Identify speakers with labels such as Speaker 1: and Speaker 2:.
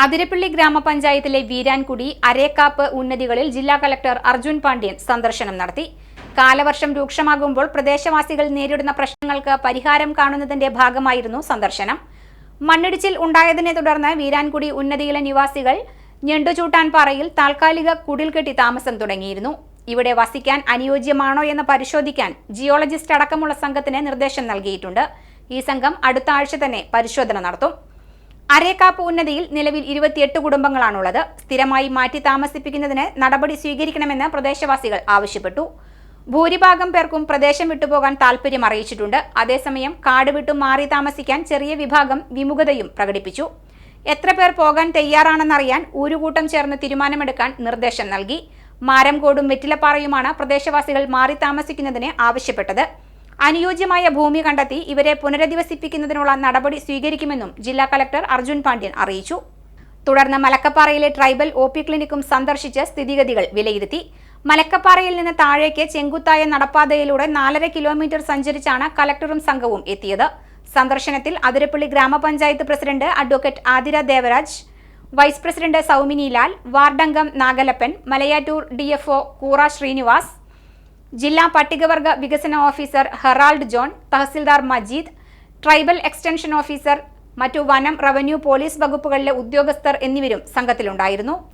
Speaker 1: അതിരപ്പള്ളി ഗ്രാമപഞ്ചായത്തിലെ വീരാൻകുടി, അരേക്കാപ്പ് ഉന്നതികളിൽ ജില്ലാ കളക്ടർ അർജുൻ പാണ്ഡ്യൻ സന്ദർശനം നടത്തി. കാലവർഷം രൂക്ഷമാകുമ്പോൾ പ്രദേശവാസികൾ നേരിടുന്ന പ്രശ്നങ്ങൾക്ക് പരിഹാരം കാണുന്നതിന്റെ ഭാഗമായിരുന്നു സന്ദർശനം. മണ്ണിടിച്ചിൽ ഉണ്ടായതിനെ തുടർന്ന് വീരാൻകുടി ഉന്നതിയിലെ നിവാസികൾ ഞണ്ടുചൂട്ടാൻപാറയിൽ താൽക്കാലിക കുടിൽ കെട്ടി താമസം തുടങ്ങിയിരുന്നു. ഇവിടെ വസിക്കാൻ അനുയോജ്യമാണോ എന്ന് പരിശോധിക്കാൻ ജിയോളജിസ്റ്റ് അടക്കമുള്ള സംഘത്തിന് നിർദ്ദേശം നൽകിയിട്ടുണ്ട്. ഈ സംഘം അടുത്ത ആഴ്ച തന്നെ പരിശോധന നടത്തും. അരേക്കാപ്പ് ഉന്നതിയിൽ നിലവിൽ 28 കുടുംബങ്ങളാണുള്ളത്. സ്ഥിരമായി മാറ്റി താമസിപ്പിക്കുന്നതിന് നടപടി സ്വീകരിക്കണമെന്ന് പ്രദേശവാസികൾ ആവശ്യപ്പെട്ടു. ഭൂരിഭാഗം പേർക്കും പ്രദേശം വിട്ടുപോകാൻ താൽപര്യം അറിയിച്ചിട്ടുണ്ട്. അതേസമയം കാട് വിട്ടു മാറി താമസിക്കാൻ ചെറിയ വിഭാഗം വിമുഖതയും പ്രകടിപ്പിച്ചു. എത്ര പേർ പോകാൻ തയ്യാറാണെന്നറിയാൻ ഊരുകൂട്ടം ചേർന്ന് തീരുമാനമെടുക്കാൻ നിർദ്ദേശം നൽകി. മാരംകോടും വെറ്റിലപ്പാറയുമാണ് പ്രദേശവാസികൾ മാറി താമസിക്കുന്നതിന് ആവശ്യപ്പെട്ടത്. അനുയോജ്യമായ ഭൂമി കണ്ടെത്തി ഇവരെ പുനരധിവസിപ്പിക്കുന്നതിനുള്ള നടപടി സ്വീകരിക്കുമെന്നും ജില്ലാ കളക്ടർ അർജുൻ പാണ്ഡ്യൻ അറിയിച്ചു. തുടർന്ന് മലക്കപ്പാറയിലെ ട്രൈബൽ OP ക്ലിനിക്കും സന്ദർശിച്ച് സ്ഥിതിഗതികൾ വിലയിരുത്തി. മലക്കപ്പാറയിൽ നിന്ന് താഴേക്ക് ചെങ്കുത്തായ നടപ്പാതയിലൂടെ 4.5 കിലോമീറ്റർ സഞ്ചരിച്ചാണ് കളക്ടറും സംഘവും എത്തിയത്. സന്ദർശനത്തിൽ അതിരപ്പള്ളി ഗ്രാമപഞ്ചായത്ത് president advocate Athira Devaraj, vice president Soumini Lal, വാർഡംഗം നാഗലപ്പൻ, മലയാറ്റൂർ DFO കൂറ ശ്രീനിവാസ്, ജില്ലാ പട്ടികവർഗ വികസന officer Herald John, tahsildar Majeed, tribal extension officer, മറ്റു വനം, റവന്യൂ, പോലീസ് വകുപ്പുകളിലെ ഉദ്യോഗസ്ഥർ എന്നിവരും സംഘത്തിലുണ്ടായിരുന്നു.